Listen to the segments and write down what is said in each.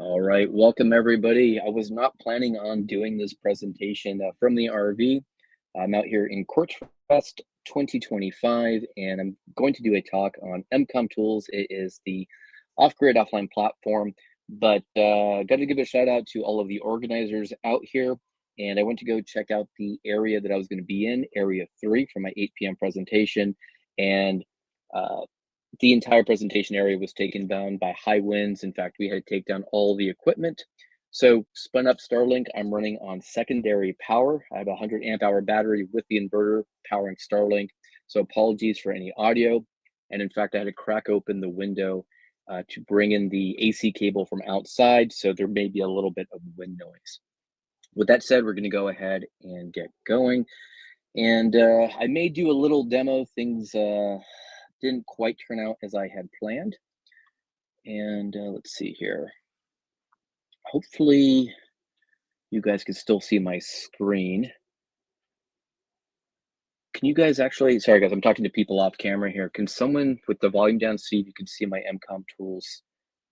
All right, welcome everybody. I was not planning on doing this presentation from the RV. I'm out here in Quartzfest 2025, and I'm going to do a talk on EmComm Tools. It is the off-grid offline platform, but got to give a shout out to all of the organizers out here. And I went to go check out the area that I was going to be in, Area 3, for my 8 p.m. presentation. And uh, the entire presentation area was taken down by high winds. In fact, we had to take down all the equipment. So spun up StarLink, I'm running on secondary power. I have a 100 amp hour battery with the inverter powering StarLink. So apologies for any audio. And in fact, I had to crack open the window to bring in the AC cable from outside. So there may be a little bit of wind noise. With that said, we're going to go ahead and get going. And I may do a little demo. Things didn't quite turn out as I had planned. And let's see here. Hopefully you guys can still see my screen. Can you guys actually, sorry guys, I'm talking to people off camera here. Can someone with the volume down see if you can see my EmComm Tools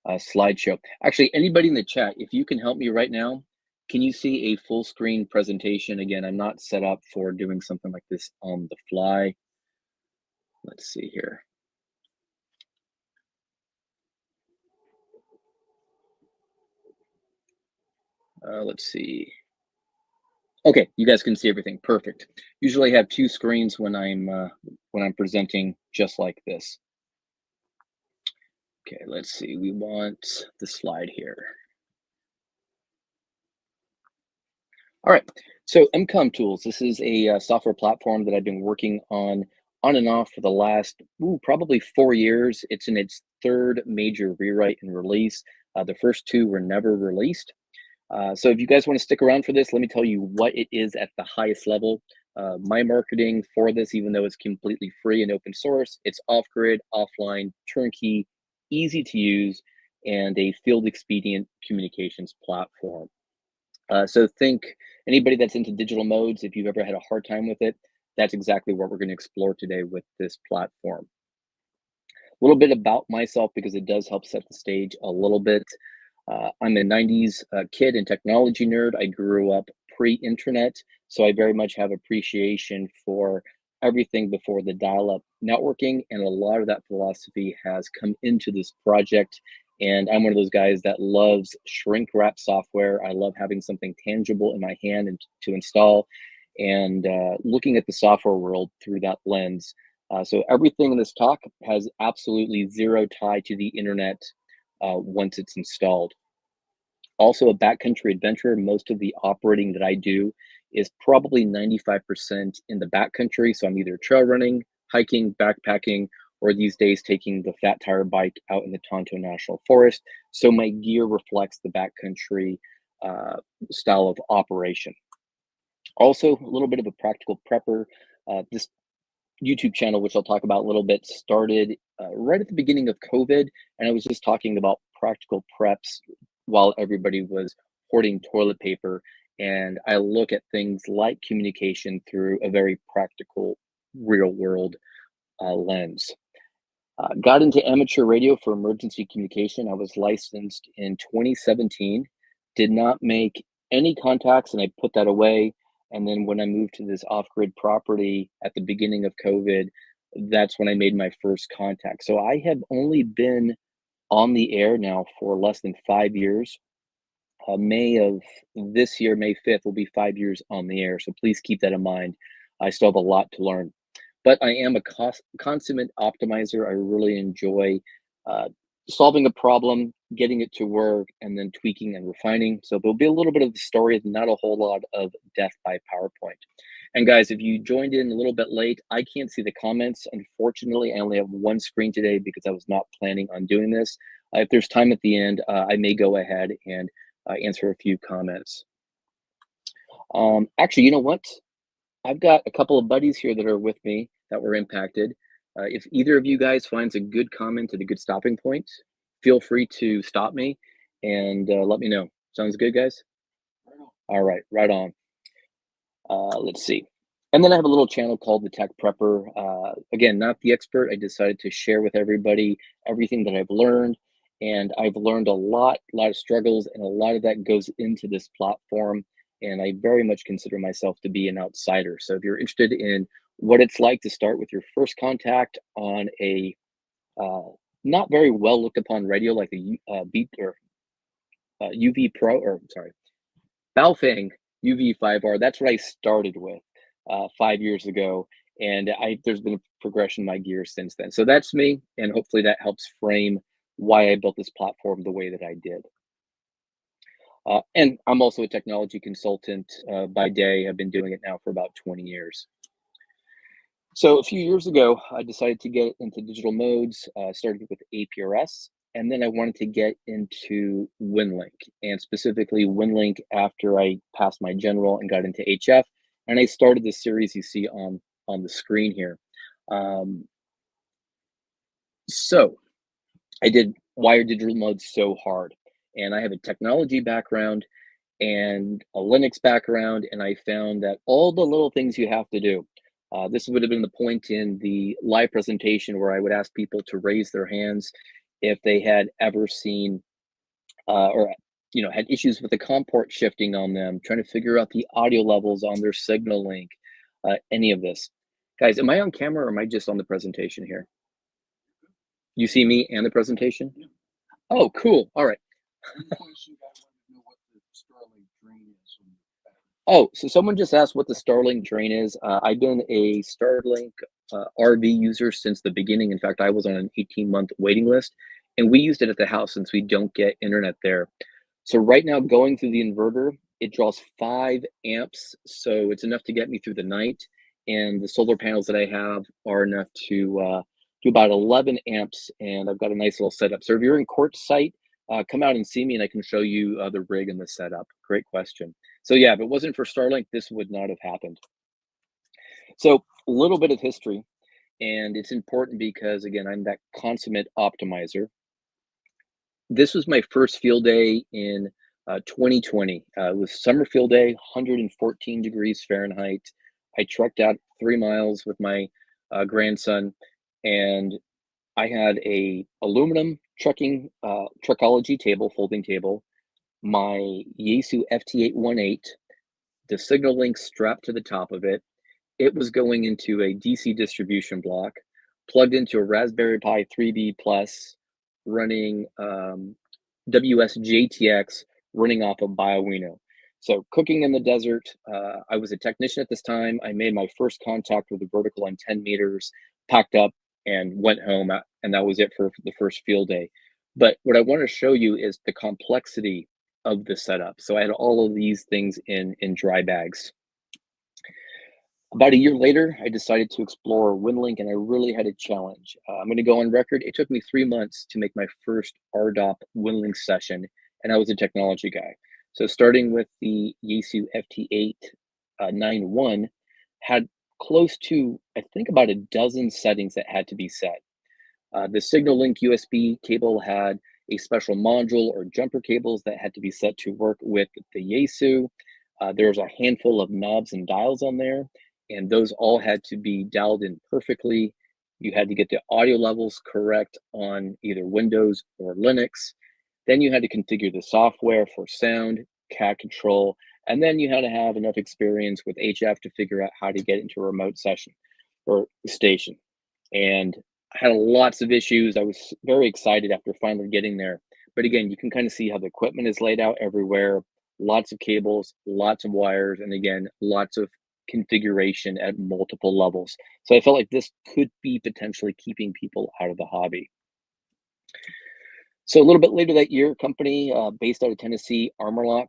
slideshow? Actually, anybody in the chat, if you can help me right now, can you see a full screen presentation? Again, I'm not set up for doing something like this on the fly. Let's see here. Let's see. Okay, you guys can see everything. Perfect. Usually I have two screens when I'm presenting just like this. Okay, let's see. We want the slide here. All right. So EmComm Tools. This is a software platform that I've been working on and off for the last probably 4 years. It's in its third major rewrite and release. The first two were never released. So if you guys want to stick around for this, let me tell you what it is at the highest level. My marketing for this, even though it's completely free and open source, it's off-grid, offline, turnkey, easy to use, and a field expedient communications platform. So think anybody that's into digital modes, if you've ever had a hard time with it, that's exactly what we're going to explore today with this platform. A little bit about myself because it does help set the stage a little bit. I'm a 90s kid and technology nerd. I grew up pre-internet, so I very much have appreciation for everything before the dial-up networking, and a lot of that philosophy has come into this project. And I'm one of those guys that loves shrink wrap software. I love having something tangible in my hand and to install, and looking at the software world through that lens. So everything in this talk has absolutely zero tie to the internet once it's installed. Also a backcountry adventurer. Most of the operating that I do is probably 95% in the backcountry. So I'm either trail running, hiking, backpacking, or these days taking the fat tire bike out in the Tonto National Forest. So my gear reflects the backcountry style of operation. Also, a little bit of a practical prepper. This YouTube channel, which I'll talk about a little bit, started right at the beginning of COVID. And I was just talking about practical preps while everybody was hoarding toilet paper. And I look at things like communication through a very practical, real world lens. Got into amateur radio for emergency communication. I was licensed in 2017, did not make any contacts, and I put that away. And then when I moved to this off-grid property at the beginning of COVID, that's when I made my first contact. So I have only been on the air now for less than 5 years. May of this year, May 5th, will be 5 years on the air. So please keep that in mind. I still have a lot to learn. But I am a consummate optimizer. I really enjoy solving a problem, getting it to work, and then tweaking and refining. So there'll be a little bit of the story, not a whole lot of death by PowerPoint. And guys, if you joined in a little bit late, I can't see the comments. Unfortunately, I only have one screen today because I was not planning on doing this. If there's time at the end, I may go ahead and answer a few comments. Actually, you know what? I've got a couple of buddies here that are with me that were impacted. If either of you guys finds a good comment and a good stopping point, feel free to stop me and let me know. Sounds good, guys? All right, right on. Let's see. And then I have a little channel called The Tech Prepper. Again, not the expert. I decided to share with everybody everything that I've learned and I've learned a lot of struggles, and a lot of that goes into this platform. And I very much consider myself to be an outsider. So if you're interested in what it's like to start with your first contact on a uh, not very well looked upon radio like the Beat or UV Pro, or sorry, Baofeng UV5R. That's what I started with 5 years ago, and there's been a progression in my gear since then. So that's me, and hopefully that helps frame why I built this platform the way that I did. And I'm also a technology consultant by day. I've been doing it now for about 20 years. So a few years ago, I decided to get into digital modes, started with APRS, and then I wanted to get into WinLink, and specifically WinLink after I passed my general and got into HF, and I started the series you see on the screen here. Um, so I did wired digital modes so hard, and I have a technology background and a Linux background, and I found that all the little things you have to do. This would have been the point in the live presentation where I would ask people to raise their hands if they had ever seen or had issues with the COM port shifting on them, trying to figure out the audio levels on their signal link, any of this. Guys, am I on camera or am I just on the presentation here? You see me and the presentation? Yeah. Oh, cool. All right. Oh, so someone just asked what the StarLink drain is. I've been a StarLink RV user since the beginning. In fact, I was on an 18-month waiting list, and we used it at the house since we don't get internet there. So right now, going through the inverter, it draws 5 amps, so it's enough to get me through the night. And the solar panels that I have are enough to do about 11 amps, and I've got a nice little setup. So if you're in Quartzsite, come out and see me, and I can show you the rig and the setup. Great question. So yeah, if it wasn't for Starlink, this would not have happened. So a little bit of history, and it's important because again, I'm that consummate optimizer. This was my first field day in 2020. It was summer field day, 114 degrees Fahrenheit. I trekked out 3 miles with my grandson, and I had a aluminum truckology table, folding table, my Yaesu FT818, the signal link strapped to the top of it. It was going into a DC distribution block, plugged into a Raspberry Pi 3B Plus, running WSJTX, running off of BioWino. So cooking in the desert. I was a technician at this time. I made my first contact with a vertical on 10 meters, packed up, and went home. And that was it for the first field day. But what I want to show you is the complexity of the setup. So I had all of these things in dry bags. About a year later, I decided to explore WinLink, and I really had a challenge. I'm going to go on record. It took me 3 months to make my first RDOP WinLink session, and I was a technology guy. So starting with the Yaesu FT891, had close to, I think, about a dozen settings that had to be set. The Signal Link USB cable had a special module or jumper cables that had to be set to work with the Yaesu. There's a handful of knobs and dials on there, and those all had to be dialed in perfectly. You had to get the audio levels correct on either Windows or Linux. Then you had to configure the software for sound, cat control, and then you had to have enough experience with HF to figure out how to get into a remote session or station. And I had lots of issues. I was very excited after finally getting there. But again, you can kind of see how the equipment is laid out everywhere. Lots of cables, lots of wires, and again, lots of configuration at multiple levels. So I felt like this could be potentially keeping people out of the hobby. So a little bit later that year, a company based out of Tennessee, Armorlock,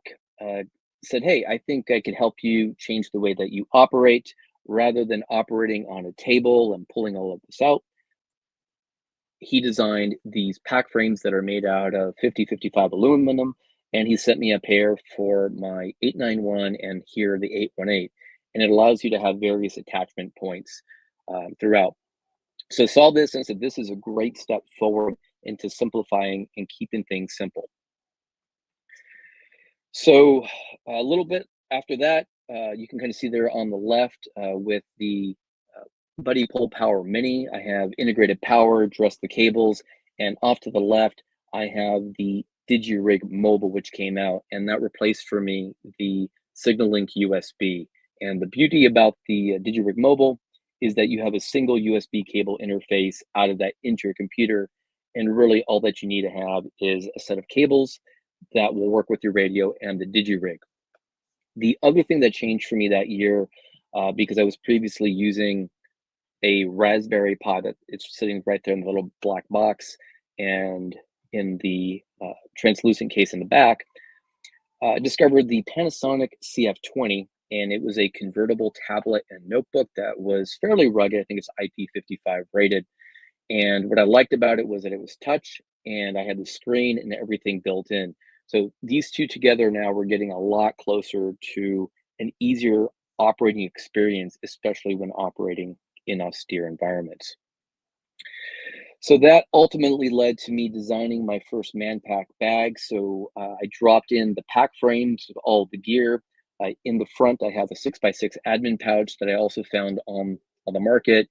said, "Hey, I think I could help you change the way that you operate rather than operating on a table and pulling all of this out." He designed these pack frames that are made out of 5055 aluminum, and he sent me a pair for my 891 and here the 818. And it allows you to have various attachment points throughout. So I saw this and said, this is a great step forward into simplifying and keeping things simple. So a little bit after that, you can kind of see there on the left with the Buddy Pull Power Mini. I have integrated power, dressed the cables, and off to the left, I have the DigiRig Mobile, which came out, and that replaced for me the SignalLink USB. And the beauty about the DigiRig Mobile is that you have a single USB cable interface out of that into your computer. And really all that you need to have is a set of cables that will work with your radio and the DigiRig. The other thing that changed for me that year, because I was previously using a Raspberry Pi that it's sitting right there in the little black box and in the translucent case in the back, discovered the Panasonic CF20, and it was a convertible tablet and notebook that was fairly rugged. I think it's IP55 rated. And what I liked about it was that it was touch and I had the screen and everything built in. So these two together now we're getting a lot closer to an easier operating experience, especially when operating in austere environments. So that ultimately led to me designing my first Manpack bag. So I dropped in the pack frames with all the gear. In the front, I have a 6x6 admin pouch that I also found on the market.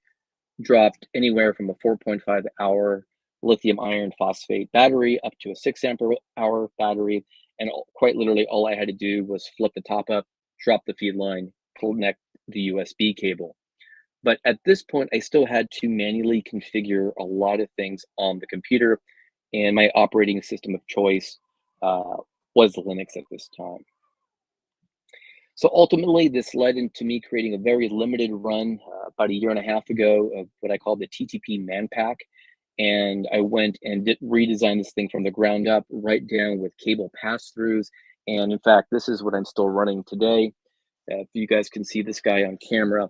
Dropped anywhere from a 4.5 hour lithium iron phosphate battery up to a 6 ampere hour battery. And quite literally, all I had to do was flip the top up, drop the feed line, connect the USB cable. But at this point, I still had to manually configure a lot of things on the computer, and my operating system of choice was Linux at this time. So ultimately, this led into me creating a very limited run about a year and a half ago of what I call the TTP Manpack. And I went and redesigned this thing from the ground up, right down with cable pass-throughs. And in fact, this is what I'm still running today. If you guys can see this guy on camera,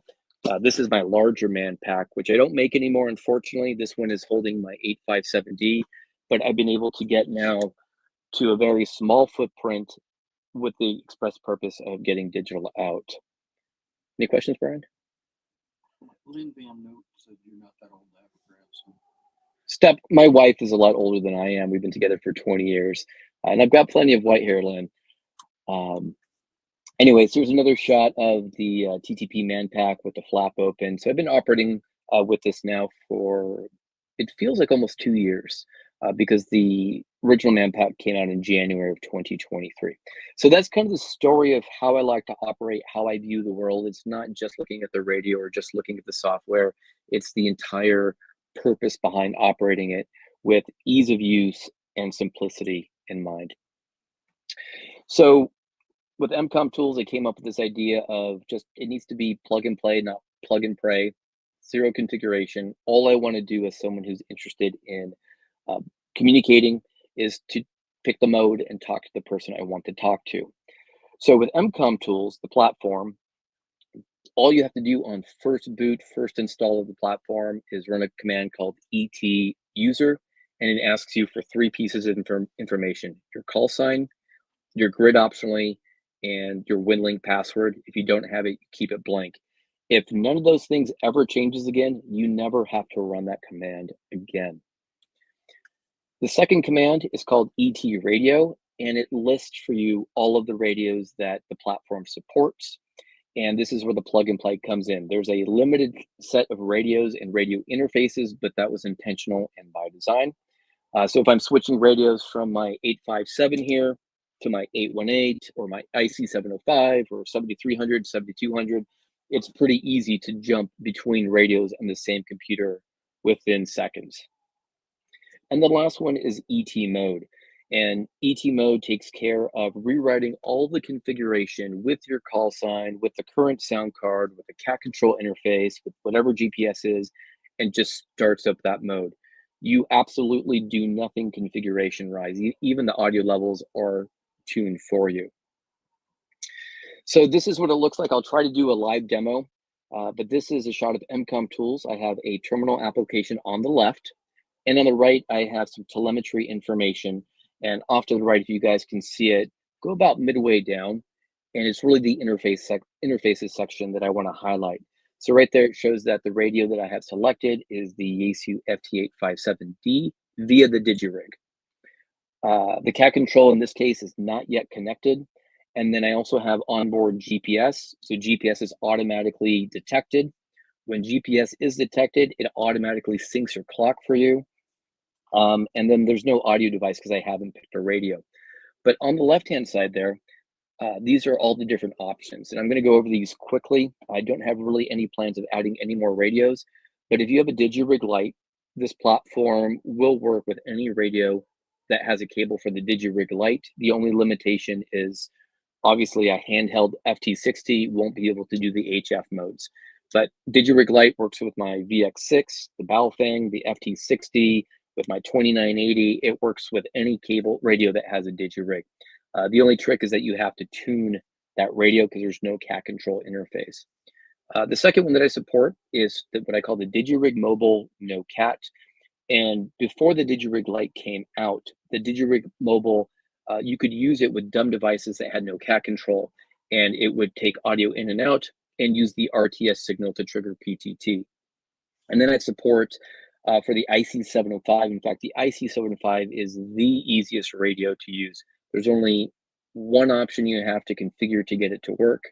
this is my larger Manpack, which I don't make anymore, unfortunately. This one is holding my 857D, but I've been able to get now to a very small footprint with the express purpose of getting digital out. Any questions, Brian? Lynn Van Note said you're not that old to have a grandson. My wife is a lot older than I am. We've been together for 20 years, and I've got plenty of white hair, Lynn. Anyways, here's another shot of the TTP Manpack with the flap open. So I've been operating with this now for, it feels like almost 2 years, because the original Manpack came out in January of 2023. So that's kind of the story of how I like to operate, how I view the world. It's not just looking at the radio or just looking at the software. It's the entire purpose behind operating it with ease of use and simplicity in mind. So with EmComm Tools, I came up with this idea of just, it needs to be plug and play, not plug and pray, zero configuration. All I want to do as someone who's interested in communicating is to pick the mode and talk to the person I want to talk to. So with EmComm Tools, the platform, all you have to do on first boot, first install of the platform is run a command called ET user, and it asks you for 3 pieces of information: your call sign, your grid optionally, and your WinLink password. If you don't have it, keep it blank. If none of those things ever changes again, you never have to run that command again. The second command is called ET radio, and it lists for you all of the radios that the platform supports. And this is where the plug and play comes in. There's a limited set of radios and radio interfaces, but that was intentional and by design. So if I'm switching radios from my 857 here to my 818 or my IC 705 or 7300, 7200, it's pretty easy to jump between radios on the same computer within seconds. And the last one is ET mode. And ET mode takes care of rewriting all the configuration with your call sign, with the current sound card, with the cat control interface, with whatever GPS is, and just starts up that mode. You absolutely do nothing configuration wise. Even the audio levels are tuned for you. So this is what it looks like. I'll try to do a live demo, but this is a shot of EmComm Tools. I have a terminal application on the left, and on the right, I have some telemetry information. And off to the right, if you guys can see it, go about midway down, and it's really the interfaces section that I want to highlight. So right there, it shows that the radio that I have selected is the Yaesu FT857D via the DigiRig. The cat control in this case is not yet connected. And then I also have onboard GPS. So GPS is automatically detected. When GPS is detected, it automatically syncs your clock for you. And then there's no audio device because I haven't picked a radio. But on the left-hand side there, these are all the different options, and I'm going to go over these quickly. I don't have really any plans of adding any more radios, but if you have a DigiRig Lite, this platform will work with any radio that has a cable for the DigiRig Lite. The only limitation is obviously a handheld FT60 won't be able to do the HF modes. But DigiRig Lite works with my VX6, the Baofeng, the FT60, with my 2980. It works with any cable radio that has a DigiRig. The only trick is that you have to tune that radio because there's no cat control interface. The second one that I support is what I call the DigiRig Mobile No Cat. And before the DigiRig Lite came out, the DigiRig Mobile, you could use it with dumb devices that had no cat control, and it would take audio in and out and use the RTS signal to trigger PTT. And then I support for the IC705. In fact, the IC705 is the easiest radio to use. There's only one option you have to configure to get it to work,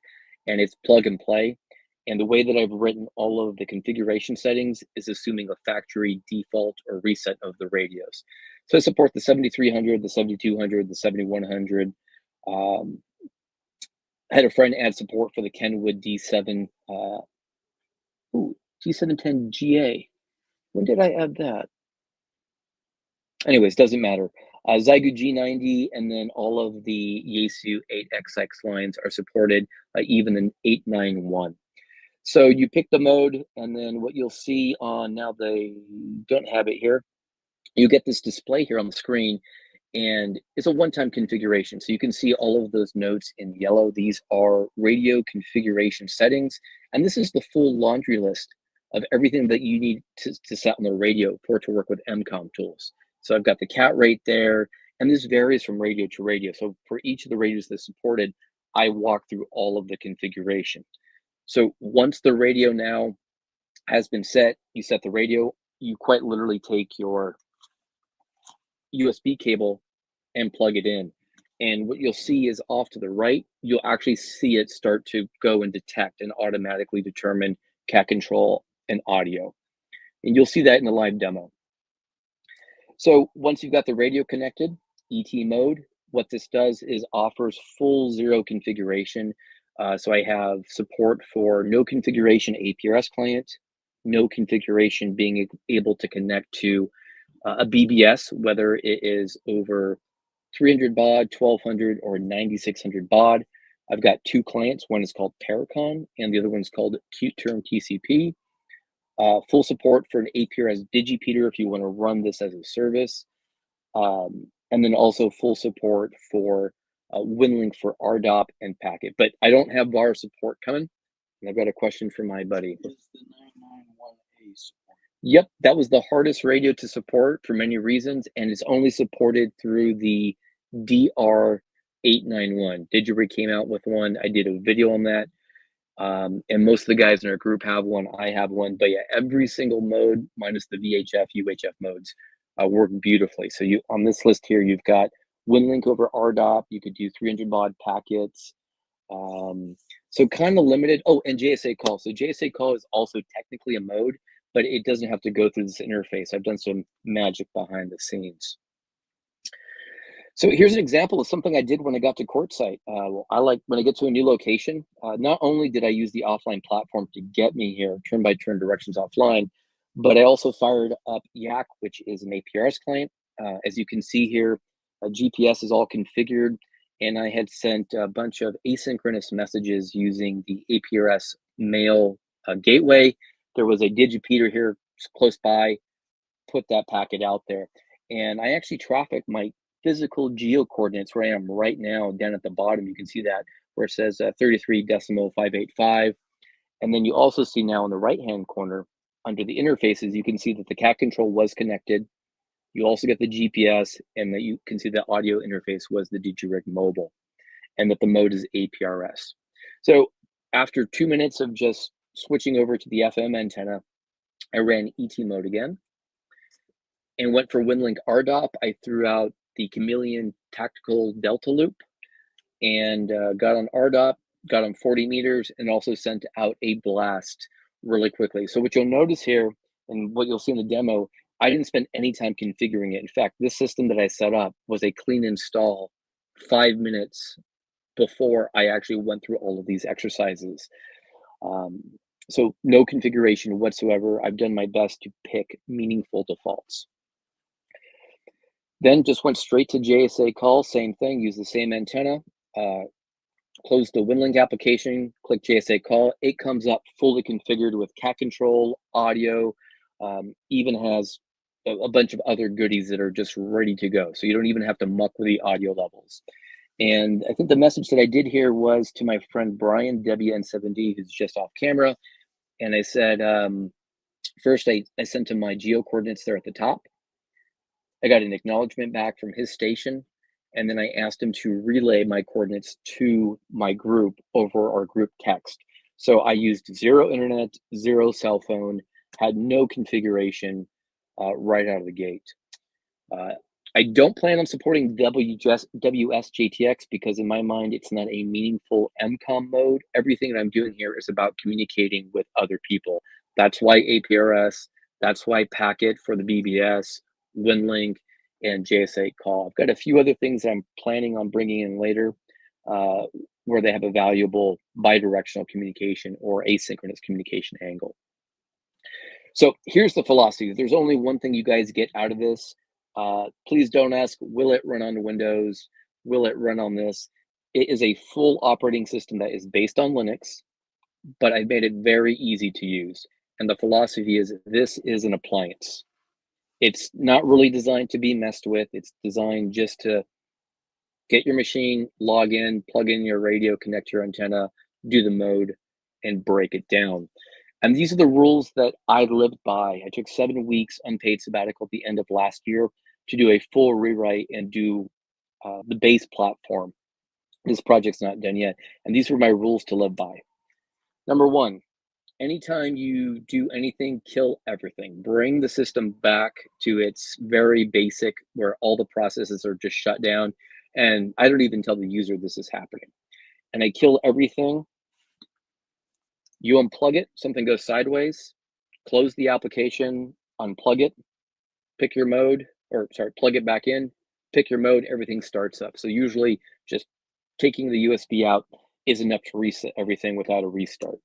and it's plug and play. And the way that I've written all of the configuration settings is assuming a factory default or reset of the radios. So I support the 7300, the 7200, the 7100. I had a friend add support for the Kenwood D7, G710GA. When did I add that? Anyways, doesn't matter. Xiegu G90 and then all of the Yaesu 8XX lines are supported, even in 891. So you pick the mode, and then what you'll see on, now they don't have it here, you get this display here on the screen, and it's a one-time configuration. So you can see all of those notes in yellow. These are radio configuration settings, and this is the full laundry list of everything that you need to set on the radio for it to work with EmComm Tools. So I've got the cat rate there, and this varies from radio to radio. So for each of the radios that's supported, I walk through all of the configuration. So once the radio now has been set, you set the radio, you quite literally take your USB cable and plug it in. And what you'll see is off to the right, you'll actually see it start to go and detect and automatically determine cat control and audio. And you'll see that in the live demo. So once you've got the radio connected, ET mode, what this does is offers full zero configuration. So I have support for no configuration APRS client, no configuration being able to connect to a BBS, whether it is over 300 baud, 1200, or 9600 baud. I've got two clients. One is called Paracon, and the other one's called Qt Term TCP. Full support for an APRS Digipeater if you want to run this as a service. And then also full support for WinLink for RDOP and Packet. But I don't have VAR support coming. And I've got a question for my buddy. Is the 991A support? Yep, that was the hardest radio to support for many reasons, and it's only supported through the DR891. DigiRig came out with one. I did a video on that. And most of the guys in our group have one. I have one. But yeah, every single mode, minus the VHF, UHF modes, work beautifully. So you on this list here, you've got WinLink over RDOP. You could do 300 baud packets. So kind of limited. Oh, and JSA call. So JSA call is also technically a mode, but it doesn't have to go through this interface. I've done some magic behind the scenes. So here's an example of something I did when I got to Quartzsite. I like when I get to a new location, not only did I use the offline platform to get me here, turn-by-turn directions offline, but I also fired up Yak, which is an APRS client. As you can see here, GPS is all configured, and I had sent a bunch of asynchronous messages using the APRS mail gateway. There was a Digipeater here close by, put that packet out there. And I actually trafficked my physical geo coordinates where I am right now. Down at the bottom, you can see that where it says 33.585. And then you also see now in the right-hand corner, under the interfaces, you can see that the cat control was connected. You also get the GPS, and that you can see the audio interface was the DigiRig Mobile, and that the mode is APRS. So after 2 minutes of just switching over to the FM antenna, I ran ET mode again and went for WinLink RDOP. I threw out the Chameleon Tactical Delta Loop and got on RDOP, got on 40 meters, and also sent out a blast really quickly. So what you'll notice here, and what you'll see in the demo, I didn't spend any time configuring it. In fact, this system that I set up was a clean install 5 minutes before I actually went through all of these exercises. Um, so no configuration whatsoever. I've done my best to pick meaningful defaults. Then just went straight to JSA call, same thing, use the same antenna, uh, close the WinLink application, click JSA call. It comes up fully configured with cat control, audio, even has a bunch of other goodies that are just ready to go. So you don't even have to muck with the audio levels. And I think the message that I did here was to my friend Brian, WN7D, who's just off camera. And I said, first I sent him my geo coordinates there at the top. I got an acknowledgement back from his station, and then I asked him to relay my coordinates to my group over our group text. So I used zero internet, zero cell phone, had no configuration right out of the gate. Uh, I don't plan on supporting WSJTX because in my mind, it's not a meaningful EmComm mode. Everything that I'm doing here is about communicating with other people. That's why APRS, that's why Packet for the BBS, WinLink, and JSA call. I've got a few other things that I'm planning on bringing in later uh, where they have a valuable bidirectional communication or asynchronous communication angle. So here's the philosophy. There's only one thing you guys get out of this. Please don't ask, will it run on Windows? Will it run on this? It is a full operating system that is based on Linux, but I've made it very easy to use. And the philosophy is this is an appliance. It's not really designed to be messed with. It's designed just to get your machine, log in, plug in your radio, connect your antenna, do the mode, and break it down. And these are the rules that I lived by. I took 7 weeks unpaid sabbatical at the end of last year to do a full rewrite and do the base platform. This project's not done yet. And these were my rules to live by. Number one, anytime you do anything, kill everything. Bring the system back to its very basic, where all the processes are just shut down. And I don't even tell the user this is happening. And I kill everything. You unplug it, something goes sideways, close the application, unplug it, pick your mode, or sorry, plug it back in, pick your mode, everything starts up. So usually just taking the USB out is enough to reset everything without a restart.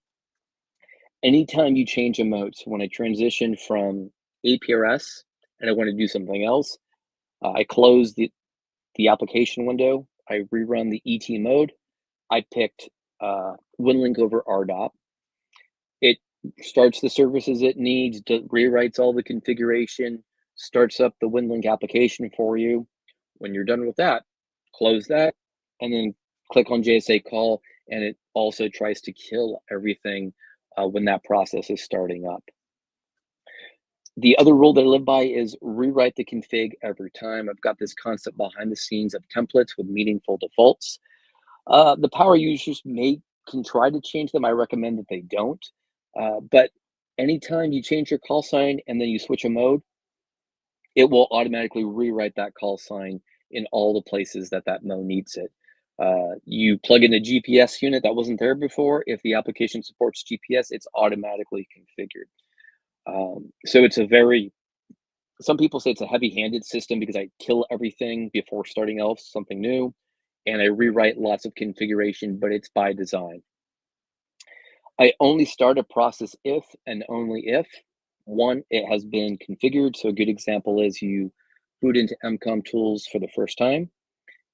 Anytime you change a mode, so when I transition from APRS and I want to do something else, I close the application window, I rerun the ET mode, I picked WinLink over RDOP. It starts the services it needs, rewrites all the configuration, starts up the WinLink application for you. When you're done with that, close that, and then click on JSA call, and it also tries to kill everything when that process is starting up. The other rule that I live by is rewrite the config every time. I've got this concept behind the scenes of templates with meaningful defaults. The power users can try to change them. I recommend that they don't. But anytime you change your call sign and then you switch a mode, it will automatically rewrite that call sign in all the places that that mode needs it. You plug in a GPS unit that wasn't there before. If the application supports GPS, it's automatically configured. So it's some people say it's a heavy-handed system because I kill everything before starting else something new, and I rewrite lots of configuration, but it's by design. I only start a process if and only if, one, it has been configured. So a good example is you boot into EmComm Tools for the first time,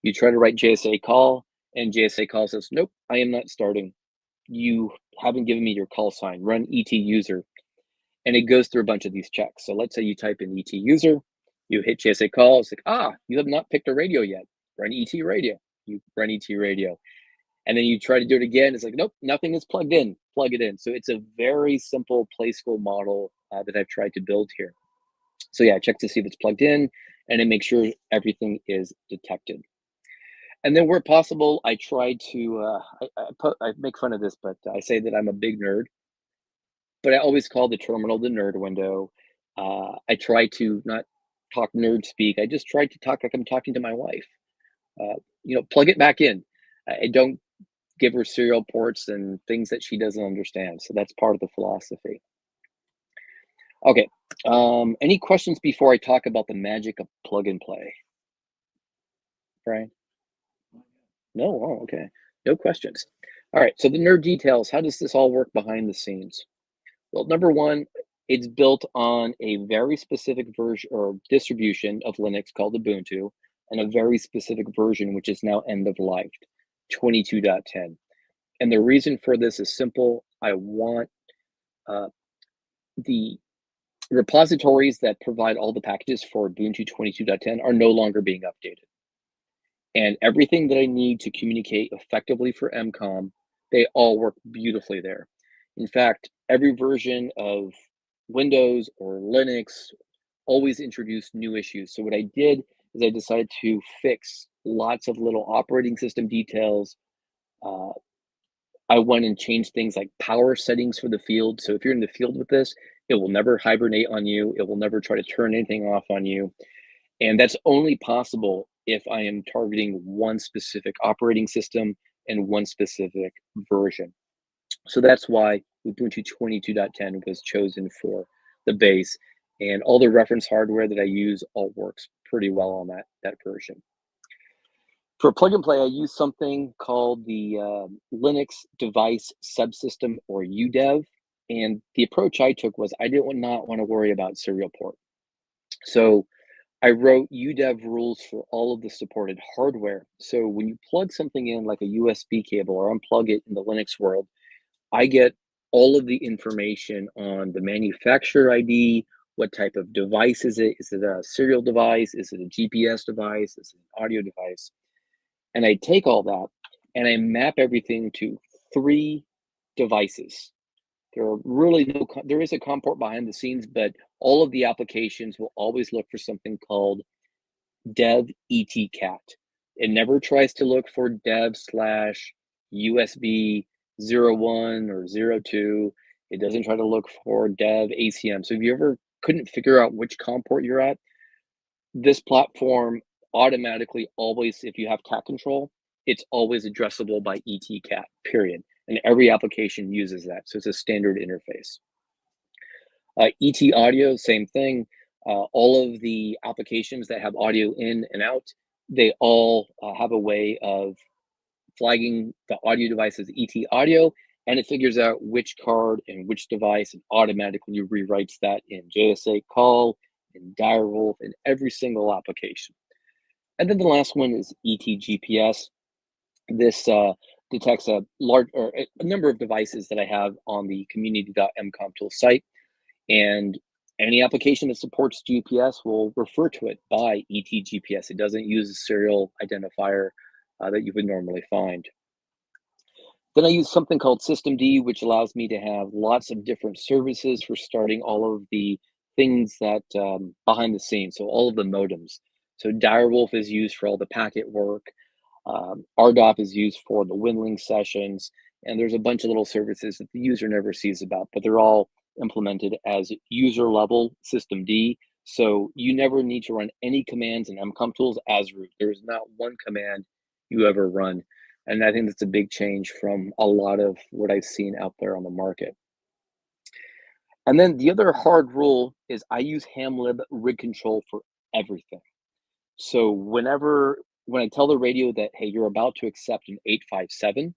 you try to write JSA call, and JSA call says, nope, I am not starting. You haven't given me your call sign, run ET user. And it goes through a bunch of these checks. So let's say you type in ET user, you hit JSA call, it's like, you have not picked a radio yet. Run ET radio. You run ET radio. And then you try to do it again. It's like, nope, nothing is plugged in. Plug it in. So it's a very simple play school model that I've tried to build here. So yeah, I check to see if it's plugged in, and then make sure everything is detected. And then where possible, I try to, I make fun of this, but I say that I'm a big nerd, but I always call the terminal the nerd window. I try to not talk nerd speak. I just try to talk like I'm talking to my wife. Plug it back in. I don't give her serial ports and things that she doesn't understand. So that's part of the philosophy. Okay, Any questions before I talk about the magic of plug and play, Brian? No? Oh, okay. No questions. All right, so the nerd details, how does this all work behind the scenes? Well, number one, it's built on a very specific version or distribution of Linux called Ubuntu, and a very specific version which is now end of life, 22.10. And the reason for this is simple. I want uh, the repositories that provide all the packages for Ubuntu 22.10 are no longer being updated. And everything that I need to communicate effectively for EmComm, they all work beautifully there. In fact, every version of Windows or Linux always introduce new issues. So what I did is I decided to fix lots of little operating system details. Uh, I went and changed things like power settings for the field. So if you're in the field with this, it will never hibernate on you. It will never try to turn anything off on you. And that's only possible if I am targeting one specific operating system and one specific version. So that's why Ubuntu 22.10 was chosen for the base. And all the reference hardware that I use all works pretty well on that version. For plug and play, I use something called the Linux Device Subsystem, or UDEV. And the approach I took was I did not want to worry about serial port. So I wrote UDEV rules for all of the supported hardware. So when you plug something in like a USB cable or unplug it in the Linux world, I get all of the information on the manufacturer ID, what type of device is it? Is it a serial device? Is it a GPS device? Is it an audio device? And I take all that and I map everything to 3 devices. There is a COM port behind the scenes, but all of the applications will always look for something called dev etcat. It never tries to look for dev slash USB 01 or 02. It doesn't try to look for dev ACM. So if you ever couldn't figure out which COM port you're at, this platform automatically always, if you have cat control, it's always addressable by etcat, period. And every application uses that. So it's a standard interface. ET audio, same thing. All of the applications that have audio in and out, they all have a way of flagging the audio device as ET audio, and it figures out which card and which device and automatically rewrites that in JSA call, in Direwolf, in every single application. And then the last one is ET GPS. This detects a large or a number of devices that I have on the community.emcomm Tools site, and any application that supports GPS will refer to it by ET-GPS. It doesn't use a serial identifier that you would normally find. Then I use something called systemd, which allows me to have lots of different services for starting all of the things that behind the scenes. So all of the modems. So Direwolf is used for all the packet work. RDOF is used for the Winlink sessions. And there's a bunch of little services that the user never sees about, but they're all implemented as user level systemd. So you never need to run any commands in EmComm Tools as root. There's not one command you ever run. And I think that's a big change from a lot of what I've seen out there on the market. And then the other hard rule is I use hamlib rig control for everything. So when I tell the radio that, hey, you're about to accept an 857,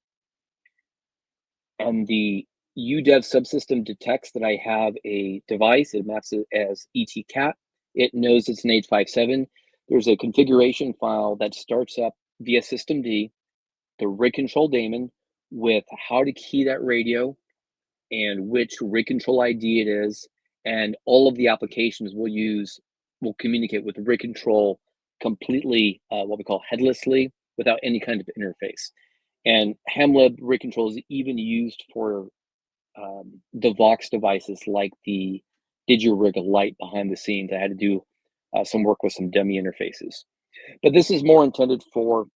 and the UDEV subsystem detects that I have a device, it maps it as etcat, it knows it's an 857. There's a configuration file that starts up via systemd, the rig control daemon, with how to key that radio and which rig control ID it is, and all of the applications will communicate with rig control completely, what we call headlessly, without any kind of interface. And hamlib rig control is even used for the Vox devices like the DigiRig Lite behind the scenes. I had to do some work with some dummy interfaces. But this is more intended for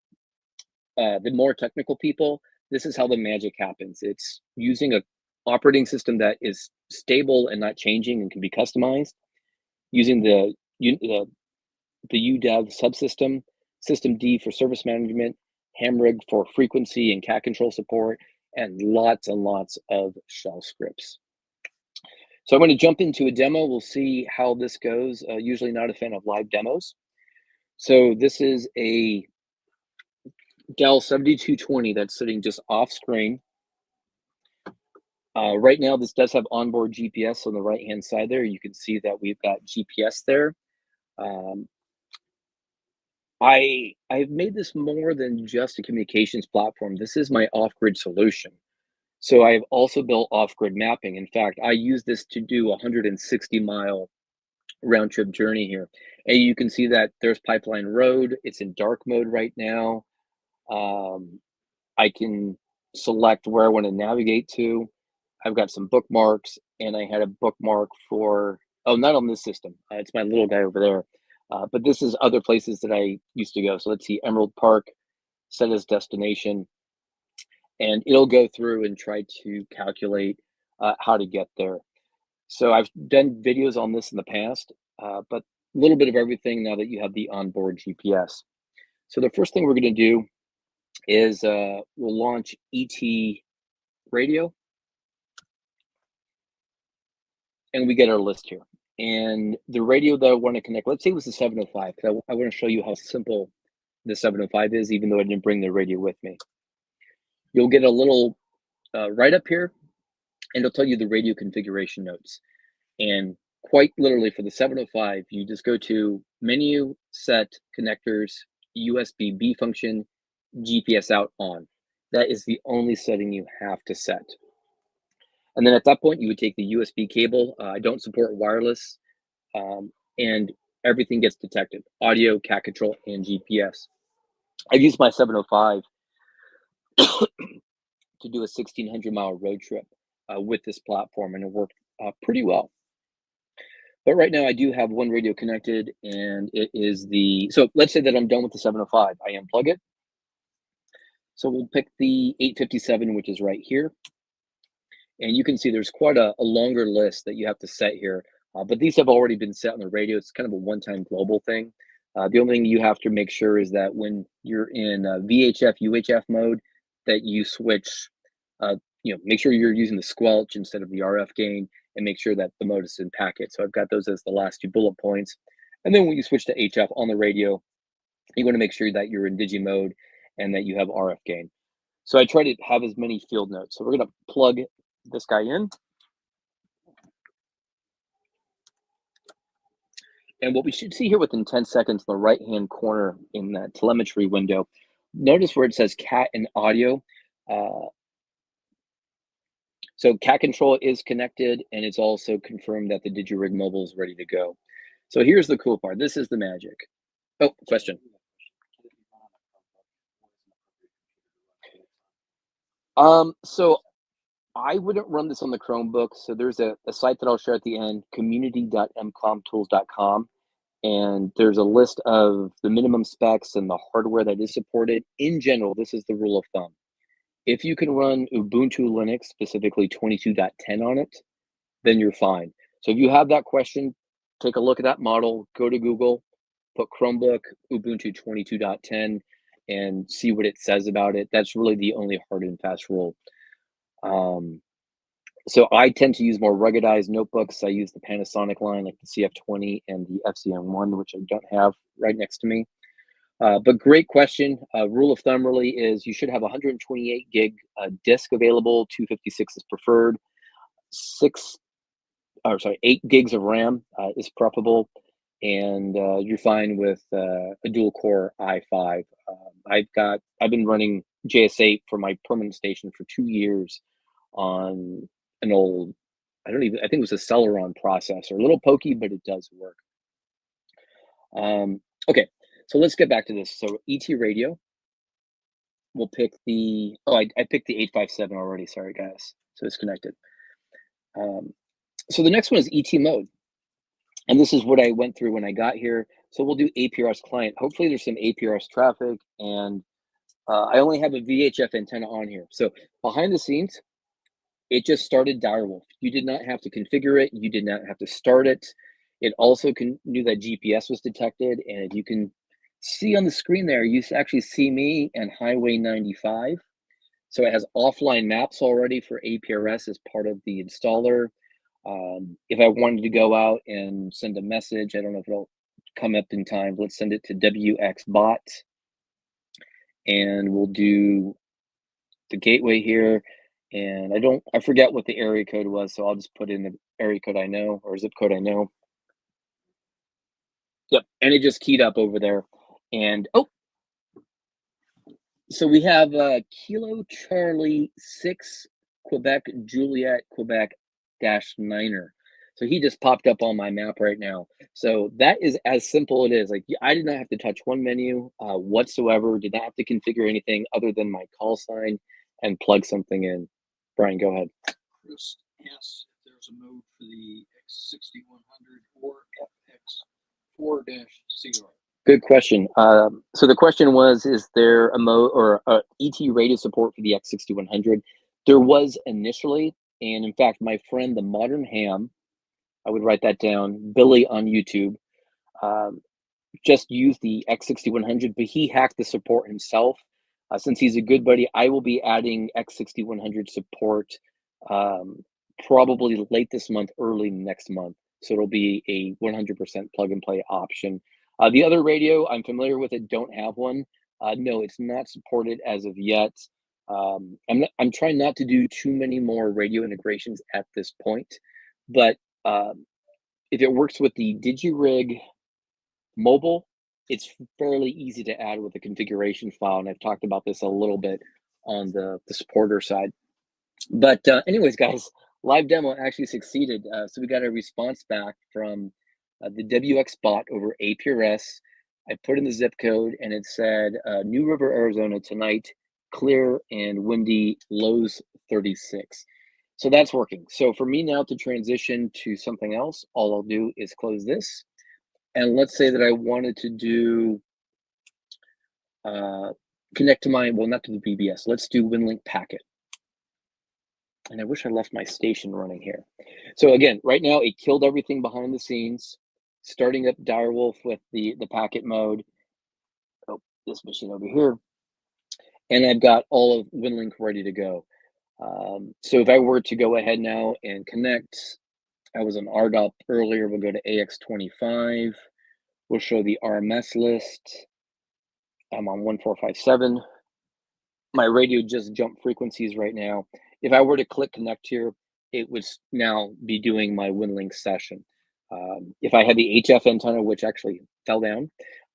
the more technical people. This is how the magic happens. It's using a operating system that is stable and not changing and can be customized, using the UDEV subsystem, systemd for service management, hamrig for frequency and cat control support, and lots of shell scripts. So I'm going to jump into a demo. We'll see how this goes. Usually not a fan of live demos. So this is a Dell 7220 that's sitting just off screen. Right now, this does have onboard GPS on the right-hand side there. You can see that we've got GPS there. Um, I've made this more than just a communications platform. This is my off-grid solution. So I've also built off-grid mapping. In fact, I use this to do a 160-mile round-trip journey here. And you can see that there's Pipeline Road. It's in dark mode right now. I can select where I want to navigate to. I've got some bookmarks, and I had a bookmark for, oh, not on this system. It's my little guy over there. But this is other places that I used to go. So let's see, Emerald Park, set as destination, and it'll go through and try to calculate how to get there. So I've done videos on this in the past, but a little bit of everything now that you have the onboard GPS. So the first thing we're going to do is we'll launch ET radio, and we get our list here. And the radio that I want to connect, let's say it was the 705, because I want to show you how simple the 705 is, even though I didn't bring the radio with me. You'll get a little right up here, and it'll tell you the radio configuration notes. And quite literally for the 705, you just go to menu, set, connectors, USB B function, GPS out on. That is the only setting you have to set. And then at that point, you would take the USB cable. I don't support wireless, and everything gets detected: audio, cat control, and GPS. I've used my 705 to do a 1,600-mile road trip with this platform, and it worked pretty well. But right now, I do have one radio connected, and it is the, so let's say that I'm done with the 705. I unplug it. So we'll pick the 857, which is right here. And you can see there's quite a longer list that you have to set here. But these have already been set on the radio. It's kind of a one-time global thing. The only thing you have to make sure is that when you're in VHF, UHF mode, that you switch, make sure you're using the squelch instead of the RF gain, and make sure that the mode is in packet. So I've got those as the last two bullet points. And then when you switch to HF on the radio, you want to make sure that you're in digi mode and that you have RF gain. So I try to have as many field notes. So we're going to plug this guy in. And what we should see here within 10 seconds in the right-hand corner in that telemetry window, notice where it says cat and audio. So cat control is connected, and it's also confirmed that the DigiRig mobile is ready to go. So here's the cool part. This is the magic. Oh, question. So I wouldn't run this on the Chromebook. So there's a site that I'll share at the end, community.emcommtools.com. And there's a list of the minimum specs and the hardware that is supported. In general, this is the rule of thumb. If you can run Ubuntu Linux, specifically 22.10 on it, then you're fine. So if you have that question, take a look at that model, go to Google, put Chromebook Ubuntu 22.10, and see what it says about it. That's really the only hard and fast rule. So I tend to use more ruggedized notebooks. I use the Panasonic line, like the CF20 and the FCM1, which I don't have right next to me. But great question. Rule of thumb really is you should have 128 gig disk available. 256 is preferred. 8 gigs of RAM is preferable, and you're fine with a dual core i5. I've been running JS8 for my permanent station for 2 years on an old, I think it was a Celeron processor. A little pokey, but it does work. Okay, so let's get back to this. So ET radio, we'll pick the, I picked the 857 already, sorry guys. So it's connected. So the next one is ET mode. And this is what I went through when I got here. So we'll do APRS client. Hopefully there's some APRS traffic, and I only have a VHF antenna on here. So behind the scenes, it just started Direwolf. You did not have to configure it. You did not have to start it. It also knew that GPS was detected. And if you can see on the screen there, you actually see me and Highway 95. So it has offline maps already for APRS as part of the installer. If I wanted to go out and send a message, I don't know if it'll come up in time. Let's send it to WXBot, and we'll do the gateway here. And I forget what the area code was, so I'll just put in the area code I know, or zip code I know. Yep, and it just keyed up over there. And oh, so we have Kilo Charlie 6 Quebec Juliet Quebec dash niner. So he just popped up on my map right now. So that is as simple it is. Like I did not have to touch one menu whatsoever. Did not have to configure anything other than my call sign and plug something in. Brian, go ahead. Chris asks if there's a mode for the X6100 or FX4-CR. Good question. So the question was, is there a mode or a ET radio support for the X6100? There was initially, and in fact, my friend, the Modern Ham, I would write that down, Billy on YouTube, just used the X6100, but he hacked the support himself. Since he's a good buddy, I will be adding X6100 support probably late this month, early next month. So it'll be a 100% plug and play option. The other radio, I'm familiar with it, don't have one. No, it's not supported as of yet. I'm trying not to do too many more radio integrations at this point, but if it works with the DigiRig mobile, it's fairly easy to add with a configuration file, and I've talked about this a little bit on the supporter side. But anyways, guys, live demo actually succeeded. So we got a response back from the WX bot over APRS. I put in the zip code, and it said New River, Arizona tonight, clear and windy, lows 36. So that's working. So for me now to transition to something else, all I'll do is close this. And let's say that I wanted to do connect to my, well, not to the BBS. Let's do WinLink packet. And I wish I left my station running here. So again, right now it killed everything behind the scenes, starting up Direwolf with the packet mode. Oh, this machine over here. And I've got all of WinLink ready to go. So if I were to go ahead now and connect, I was on RDOP earlier, we'll go to AX25. We'll show the RMS list. I'm on 1457. My radio just jumped frequencies right now. If I were to click connect here, it would now be doing my WinLink session. If I had the HF antenna, which actually fell down,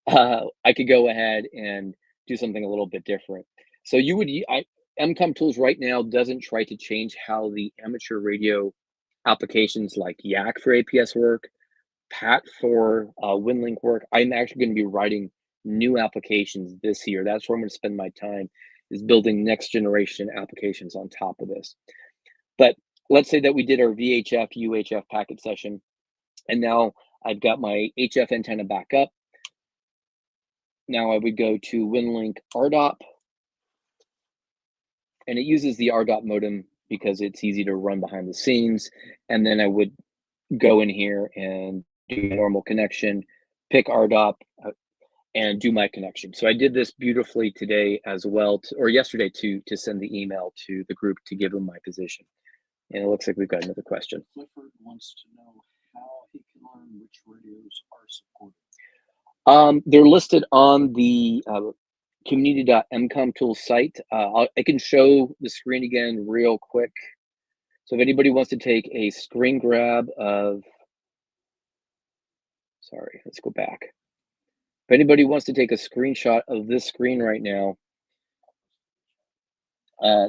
I could go ahead and do something a little bit different. So you would, EmComm Tools right now doesn't try to change how the amateur radio applications like Yak for APS work, PAT for WinLink work. I'm actually going to be writing new applications this year. That's where I'm going to spend my time, is building next generation applications on top of this. But let's say that we did our VHF, UHF packet session, and now I've got my HF antenna back up. Now I would go to WinLink RDOP, and it uses the RDOP modem because it's easy to run behind the scenes. And then I would go in here and do a normal connection, pick RDOP, and do my connection. So I did this beautifully today as well, or yesterday to send the email to the group to give them my position. And it looks like we've got another question. Clifford wants to know how he can learn which radios are supported. They're listed on the community.emcomm tools site. I can show the screen again real quick. So if anybody wants to take a screen grab of, sorry, let's go back. If anybody wants to take a screenshot of this screen right now,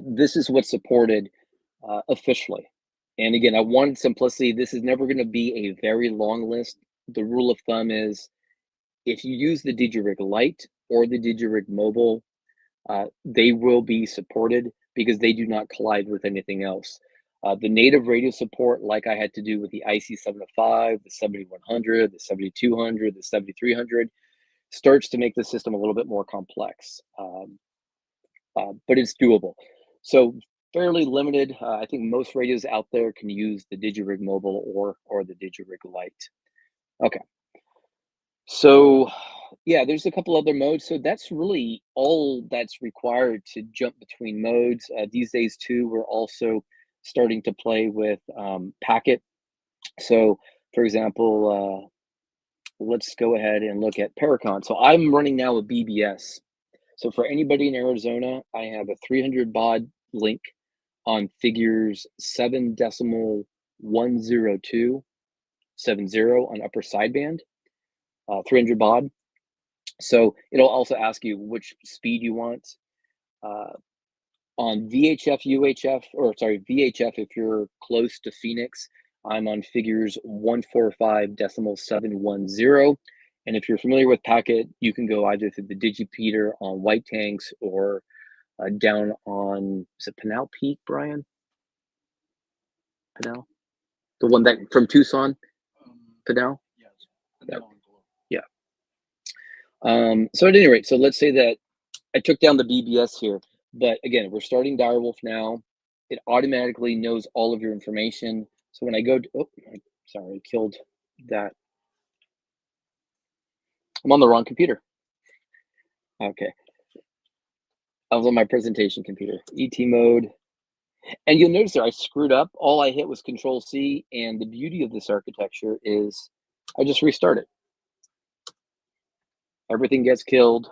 this is what's supported officially. And again, I wanted simplicity. This is never going to be a very long list. The rule of thumb is if you use the DigiRig Lite or the DigiRig Mobile, they will be supported because they do not collide with anything else. The native radio support, like I had to do with the IC705, the 7100, the 7200, the 7300, starts to make the system a little bit more complex, but it's doable. So fairly limited. I think most radios out there can use the DigiRig Mobile or the DigiRig Lite. Okay. So yeah, there's a couple other modes. So that's really all that's required to jump between modes. These days too, we're also starting to play with packet. So, for example, let's go ahead and look at Paracon. So I'm running now a BBS. So for anybody in Arizona, I have a 300 baud link on figures 7.10270 on upper sideband, 300 baud. So it'll also ask you which speed you want. Uh, on VHF, UHF, or sorry, VHF, if you're close to Phoenix, I'm on figures 145.710. And if you're familiar with packet, you can go either through the digipeater on white tanks or down on, is it Pinal Peak, Brian? Pinal? The one that from Tucson, Pinal? Yes. Yeah. Yeah. So at any rate, so let's say that I took down the BBS here, but again, we're starting Direwolf now. It automatically knows all of your information. So when I go to, oh, sorry, I killed that. I'm on the wrong computer. Okay. I was on my presentation computer, ET mode. And you'll notice there, I screwed up. All I hit was Control C. And the beauty of this architecture is I just restart it. Everything gets killed.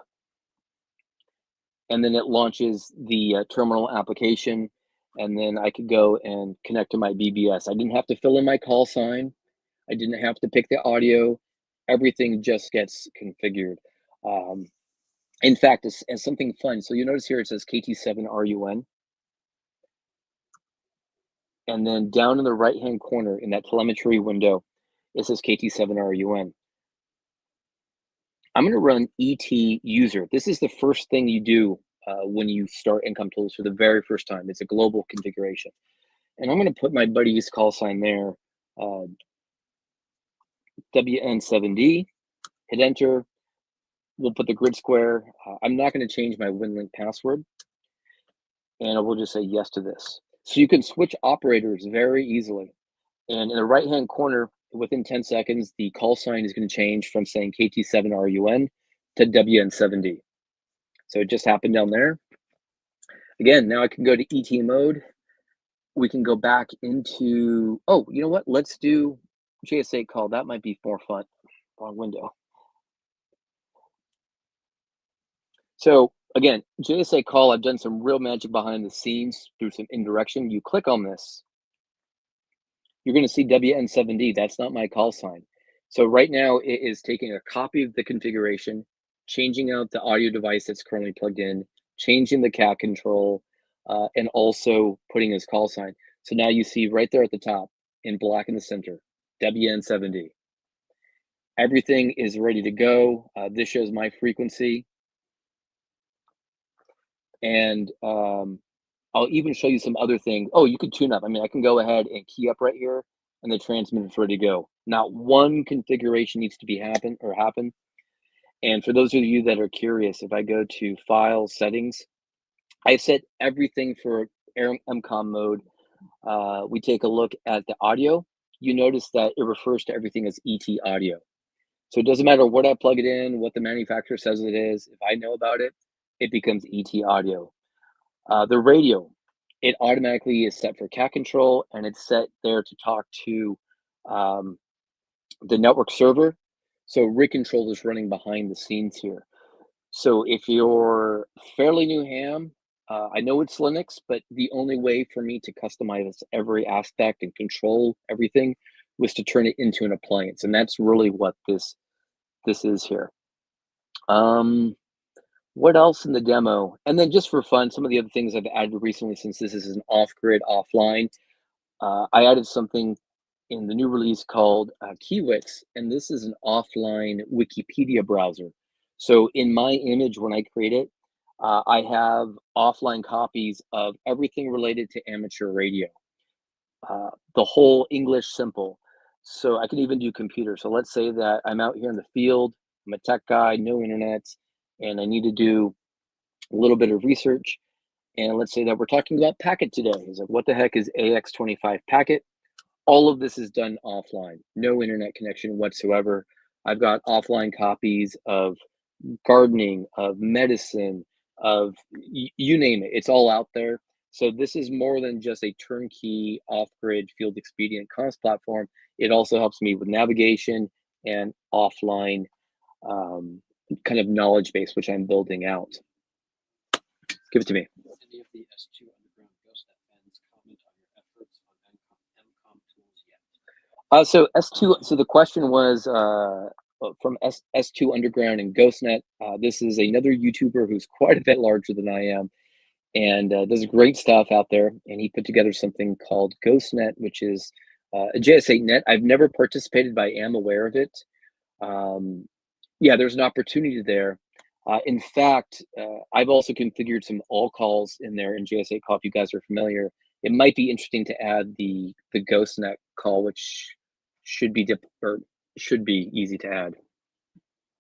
And then it launches the terminal application. And then I could go and connect to my BBS. I didn't have to fill in my call sign. I didn't have to pick the audio. Everything just gets configured. In fact, as something fun, so you notice here it says KT7RUN. And then down in the right-hand corner in that telemetry window, it says KT7RUN. I'm going to run ET user. This is the first thing you do when you start EmComm Tools for the very first time. It's a global configuration. And I'm going to put my buddy's call sign there, WN7D, hit enter. We'll put the grid square. I'm not going to change my WinLink password. And I will just say yes to this. So you can switch operators very easily. And in the right-hand corner, within 10 seconds, the call sign is going to change from saying KT7RUN to WN7D. So it just happened down there. Again, now I can go to ET mode. We can go back into, oh, you know what? Let's do JSA call. That might be more fun. Wrong window. So again, JSA call, I've done some real magic behind the scenes through some indirection. You click on this, you're going to see WN7D. That's not my call sign. So right now it is taking a copy of the configuration, changing out the audio device that's currently plugged in, changing the cat control, and also putting his call sign. So now you see right there at the top in black in the center, WN7D. Everything is ready to go. This shows my frequency. And I'll even show you some other things. Oh, you can tune up. I mean, I can go ahead and key up right here and the transmitter is ready to go. Not one configuration needs to be happen. And for those of you that are curious, if I go to File Settings, I set everything for EmComm mode. We take a look at the audio. You notice that it refers to everything as ET audio. So it doesn't matter what I plug it in, what the manufacturer says it is. If I know about it, it becomes ET audio. The radio, it automatically is set for cat control and it's set there to talk to the network server. So rig control is running behind the scenes here. So if you're fairly new ham, I know it's Linux, but the only way for me to customize every aspect and control everything was to turn it into an appliance. And that's really what this is here. What else in the demo? And then just for fun, some of the other things I've added recently, since this is an off-grid, offline, I added something in the new release called Kiwix, and this is an offline Wikipedia browser. So in my image, when I create it, I have offline copies of everything related to amateur radio, the whole English simple. So I can even do computer. So let's say that I'm out here in the field, I'm a tech guy, no internet, and I need to do a little bit of research. And let's say that we're talking about packet today. It's like, what the heck is AX25 packet? All of this is done offline, no internet connection whatsoever. I've got offline copies of gardening, of medicine, of you name it. It's all out there. So this is more than just a turnkey off-grid field expedient comms platform. It also helps me with navigation and offline um, kind of knowledge base, which I'm building out. Give it to me. Any of the S2 Underground GhostNet fans comment on your efforts on EmComm Tools yet? So S2. So the question was from S2 Underground and GhostNet. This is another YouTuber who's quite a bit larger than I am, and does great stuff out there. And he put together something called GhostNet, which is a JS8 net. I've never participated, but I am aware of it. Um, yeah, there's an opportunity there. In fact, I've also configured some all calls in there in JS8 call. If you guys are familiar, it might be interesting to add the GhostNet call, which should be should be easy to add.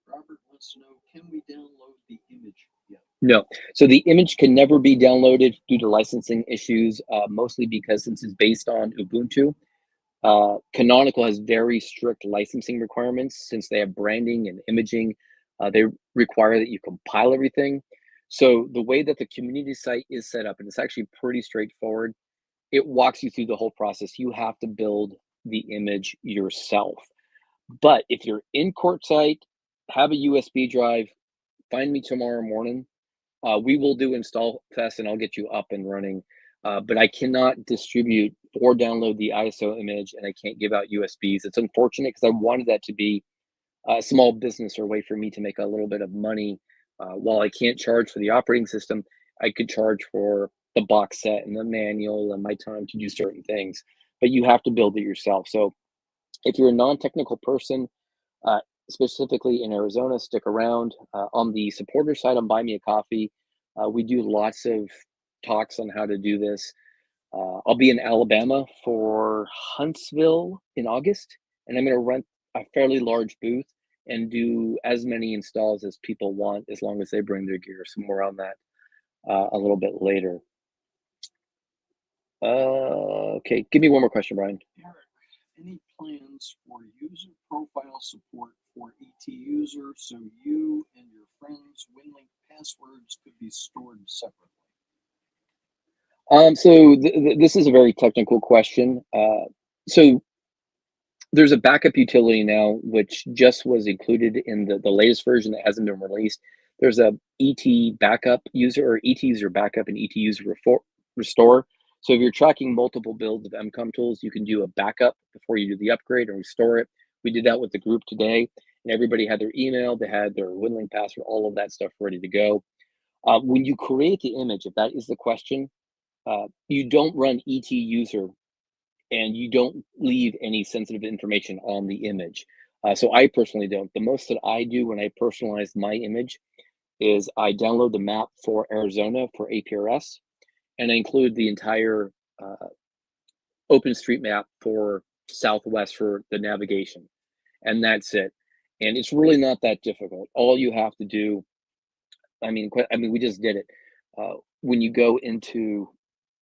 Robert wants to know, can we download the image yet? No. So the image can never be downloaded due to licensing issues, mostly because since it's based on Ubuntu, Canonical has very strict licensing requirements since they have branding and imaging. They require that you compile everything. So the way that the community site is set up, and it's actually pretty straightforward, it walks you through the whole process. You have to build the image yourself. But if you're in Quartzsite, have a USB drive, find me tomorrow morning. We will do install fest and I'll get you up and running. But I cannot distribute or download the ISO image, and I can't give out USBs. It's unfortunate because I wanted that to be a small business or a way for me to make a little bit of money. While I can't charge for the operating system, I could charge for the box set and the manual and my time to do certain things. But you have to build it yourself. So if you're a non-technical person, uh, specifically in Arizona, stick around. On the supporter side on Buy Me a Coffee, we do lots of talks on how to do this. I'll be in Alabama for Huntsville in August, and I'm going to rent a fairly large booth and do as many installs as people want, as long as they bring their gear. So more on that a little bit later. Okay, give me one more question, Brian. Eric, any plans for user profile support for ET user so you and your friends' WinLink passwords could be stored separately? So this is a very technical question. So there's a backup utility now, which just was included in the latest version that hasn't been released. There's a ET backup user or ET user backup and ET user restore. So if you're tracking multiple builds of EmComm Tools, you can do a backup before you do the upgrade and restore it. We did that with the group today, and everybody had their email, they had their WinLink password, all of that stuff ready to go. When you create the image, if that is the question, you don't run ET user and you don't leave any sensitive information on the image. So I personally don't. The most that I do when I personalize my image is I download the map for Arizona for APRS, and I include the entire OpenStreetMap for Southwest for the navigation, and that's it. And it's really not that difficult. All you have to do, we just did it. When you go into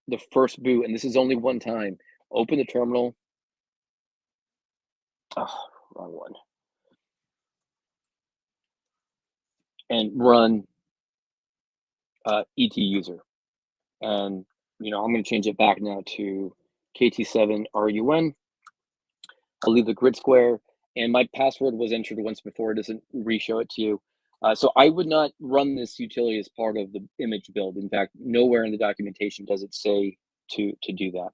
the first boot, and this is only one time, open the terminal. Oh, wrong one. And run ET user. And, I'm going to change it back now to KT7RUN. I'll leave the grid square. And my password was entered once before. It doesn't re-show it to you. So I would not run this utility as part of the image build. In fact, nowhere in the documentation does it say to do that.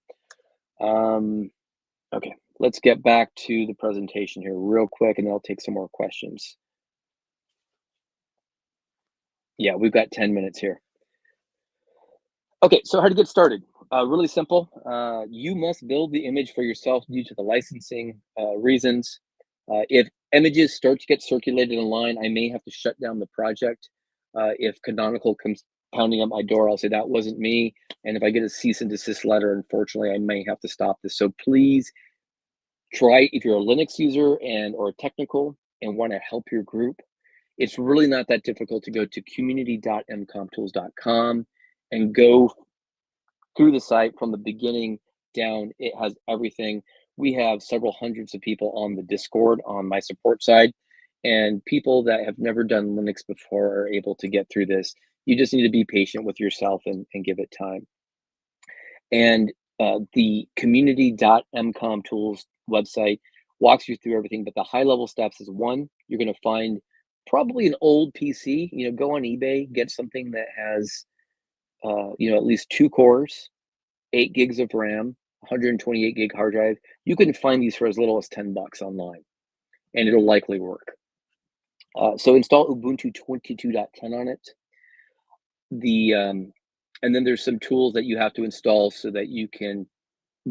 Okay, let's get back to the presentation here real quick, and then I'll take some more questions. Yeah, we've got 10 minutes here. Okay, so how to get started? Really simple. You must build the image for yourself due to the licensing reasons. If images start to get circulated online, I may have to shut down the project. If Canonical comes pounding up my door, I'll say that wasn't me. And if I get a cease and desist letter, unfortunately, I may have to stop this. So please try, if you're a Linux user or technical and want to help your group, it's really not that difficult to go to community.emcommtools.com and go through the site from the beginning down. It has everything. We have several hundreds of people on the Discord on my support side, and people that have never done Linux before are able to get through this. You just need to be patient with yourself and give it time. And the community.emcomm tools website walks you through everything. But the high level steps is one, you're going to find probably an old PC. Go on eBay, get something that has at least 2 cores, 8 gigs of RAM, 128 gig hard drive. You can find these for as little as $10 online, and it'll likely work. So install Ubuntu 22.10 on it. And then there's some tools that you have to install so that you can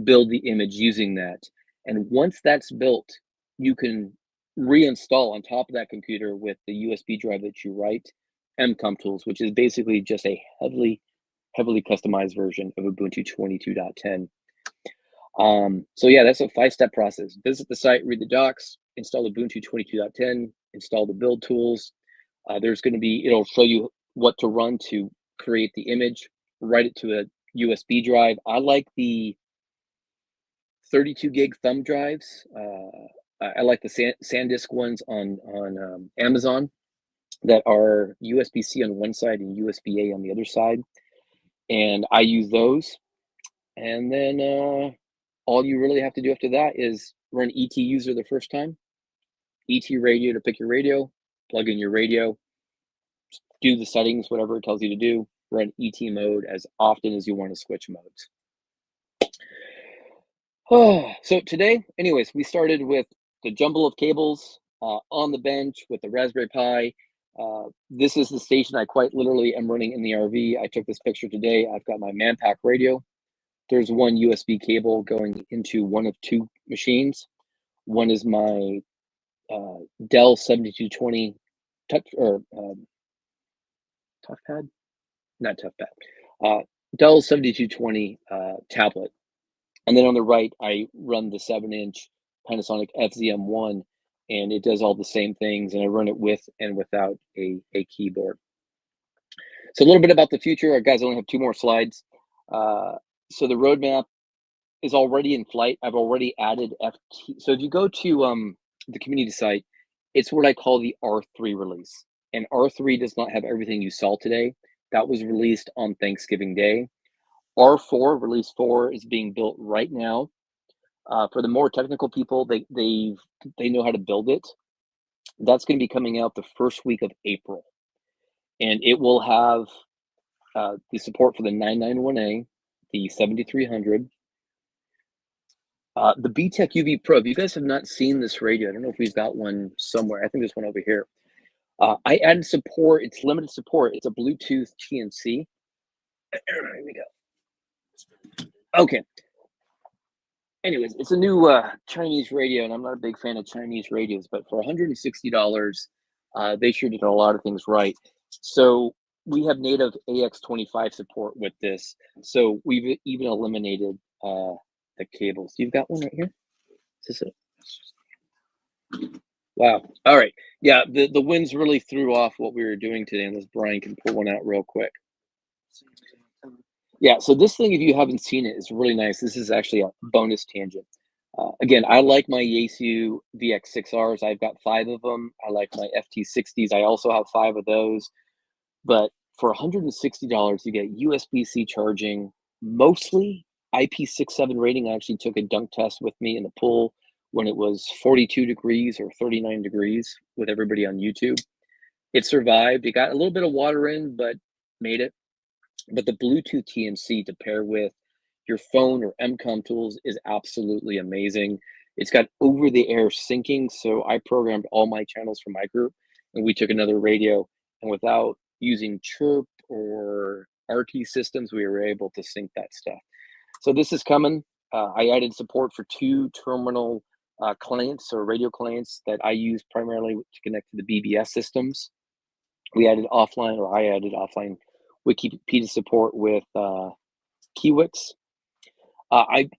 build the image using that. And once that's built, you can reinstall on top of that computer with the USB drive that you write EmComm Tools, which is basically just a heavily customized version of Ubuntu 22.10. So yeah, that's a 5-step process. Visit the site, read the docs, install Ubuntu 22.10, install the build tools. It'll show you what to run to create the image, write it to a USB drive. I like the 32 gig thumb drives. I like the SanDisk ones on Amazon that are USB-C on one side and USB-A on the other side. And I use those. And then all you really have to do after that is run ET user the first time, ET radio to pick your radio, plug in your radio, do the settings, whatever it tells you to do, run ET mode as often as you want to switch modes. So today, anyways, we started with the jumble of cables on the bench with the Raspberry Pi. This is the station I quite literally am running in the RV. I took this picture today. I've got my Manpack radio. There's one USB cable going into one of 2 machines. One is my Dell 7220 touch or toughpad, not toughpad. Dell 7220 tablet. And then on the right, I run the 7-inch Panasonic FZM1, and it does all the same things. And I run it with and without a keyboard. So a little bit about the future. Guys, I only have 2 more slides. So the roadmap is already in flight. I've already added FT. So if you go to the community site, it's what I call the R3 release. And R3 does not have everything you saw today. That was released on Thanksgiving Day. R4, release 4, is being built right now. For the more technical people, they know how to build it. That's going to be coming out the first week of April. And it will have the support for the 991A, the 7300, the BTEC UV Pro. If you guys have not seen this radio, I don't know if we've got one somewhere. I think there's one over here. I added support. It's limited support. It's a Bluetooth TNC. Here we go. Okay. Anyways, it's a new Chinese radio, and I'm not a big fan of Chinese radios, but for $160, they sure did a lot of things right. So we have native AX25 support with this. So we've even eliminated the cables. You've got one right here? Is this it? Wow. All right. Yeah, the winds really threw off what we were doing today, unless Brian can pull one out real quick. Yeah, so this thing, if you haven't seen it, is really nice. This is actually a bonus tangent. Again, I like my Yaesu VX6Rs. I've got 5 of them. I like my FT60s. I also have 5 of those. But for $160, you get USB-C charging, mostly IP67 rating. I actually took a dunk test with me in the pool when it was 42 degrees or 39 degrees with everybody on YouTube. It survived. It got a little bit of water in, but made it. But the Bluetooth TNC to pair with your phone or EmComm Tools is absolutely amazing. It's got over-the-air syncing, so I programmed all my channels for my group, and we took another radio, and without using Chirp or RT systems, we were able to sync that stuff. So this is coming. I added support for 2 terminal clients or radio clients that I use primarily to connect to the BBS systems. I added offline Wikipedia support with Kiwix. I've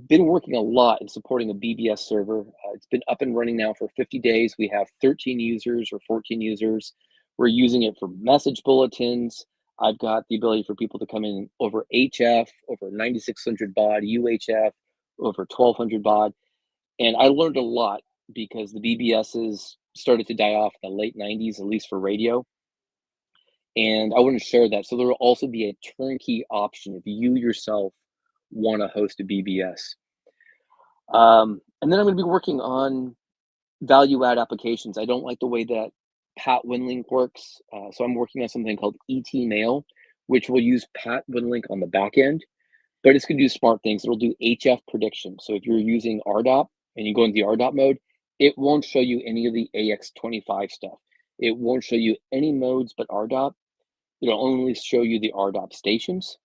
been working a lot in supporting a BBS server. It's been up and running now for 50 days. We have 13 users or 14 users. We're using it for message bulletins. I've got the ability for people to come in over HF, over 9600 baud, UHF, over 1200 baud. And I learned a lot because the BBSs started to die off in the late 90s, at least for radio. And I want to share that. So there will also be a turnkey option if you yourself want to host a BBS. And then I'm going to be working on value add applications. I don't like the way that Pat Winlink works. So I'm working on something called ET which will use Pat Winlink on the back end, but it's going to do smart things. It'll do HF prediction. So if you're using RDOP and you go into the RDOP mode, it won't show you any of the AX25 stuff. It won't show you any modes but RDOP. It'll only show you the RDOP stations.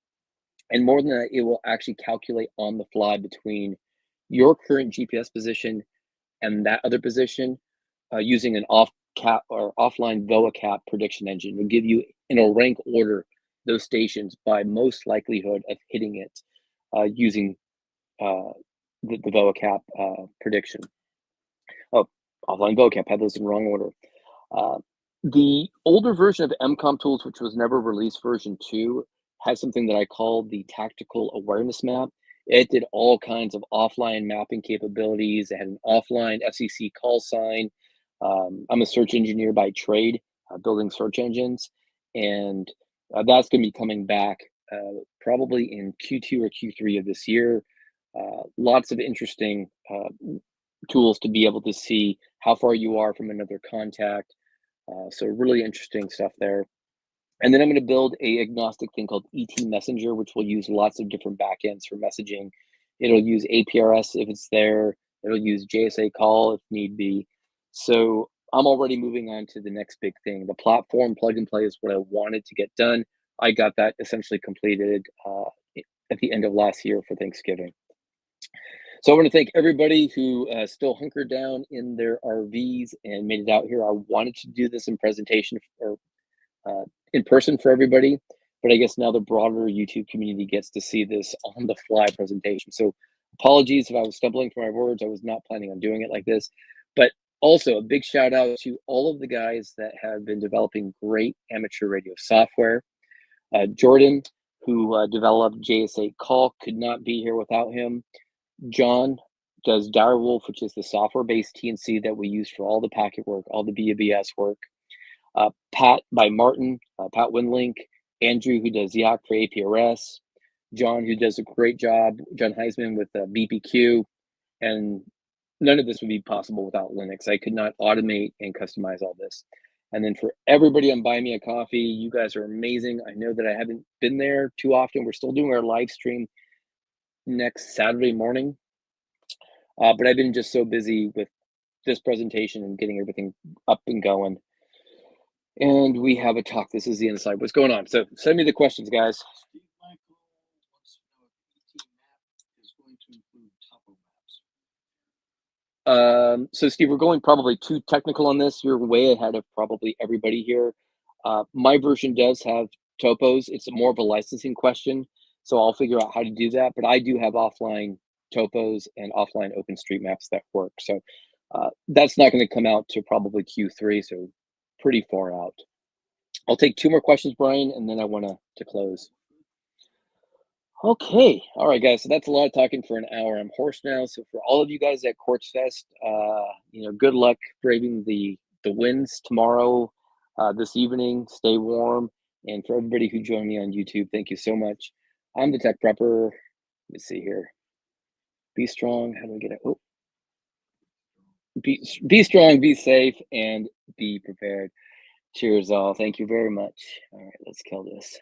And more than that, it will actually calculate on the fly between your current GPS position and that other position using an off cap or offline VOA cap prediction engine. Will give you in a rank order those stations by most likelihood of hitting it using the VOA cap prediction. Oh, offline VOA cap had those in wrong order. The older version of EmComm Tools, which was never released, version 2, has something that I call the Tactical Awareness Map. It did all kinds of offline mapping capabilities. It had an offline FCC call sign. I'm a search engineer by trade, building search engines, and that's going to be coming back probably in Q2 or Q3 of this year. Lots of interesting tools to be able to see how far you are from another contact. So really interesting stuff there. And then I'm going to build a agnostic thing called ET Messenger, which will use lots of different backends for messaging. It'll use APRS if it's there. It'll use JSA call if need be. So I'm already moving on to the next big thing. The platform plug and play is what I wanted to get done. I got that essentially completed at the end of last year for Thanksgiving. So I want to thank everybody who still hunkered down in their RVs and made it out here. I wanted to do this in presentation or in person for everybody, but I guess now the broader YouTube community gets to see this on the fly presentation. So apologies if I was stumbling for my words. I was not planning on doing it like this, but also a big shout out to all of the guys that have been developing great amateur radio software. Jordan, who developed JSA Call, could not be here without him. John does Direwolf, which is the software-based TNC that we use for all the packet work, all the BBS work. Pat by Martin, Pat Winlink, Andrew, who does Yak for APRS, John, who does a great job, John Heisman with BPQ, and none of this would be possible without Linux. I could not automate and customize all this. And then for everybody on Buy Me a Coffee, you guys are amazing. I know that I haven't been there too often. We're still doing our live stream next Saturday morning, but I've been just so busy with this presentation and getting everything up and going. And we have a talk. This is the inside. What's going on? So send me the questions, guys. Steve Michael wants to know if ET map is going to include topo maps. So Steve, we're going probably too technical on this. You're way ahead of probably everybody here. My version does have topos. It's more of a licensing question, so I'll figure out how to do that. But I do have offline topos and offline OpenStreetMaps that work. So that's not going to come out to probably Q3, so pretty far out. I'll take 2 more questions, Brian, and then I want to close. Okay, all right, guys. So that's a lot of talking for an hour. I'm hoarse now. So for all of you guys at Quartzfest, good luck braving the winds tomorrow, this evening. Stay warm, and for everybody who joined me on YouTube, thank you so much. I'm the Tech Prepper. Let's see here. Be strong. How do I get it? Oh, be strong, be safe, and be prepared. Cheers, all. Thank you very much. All right, let's kill this.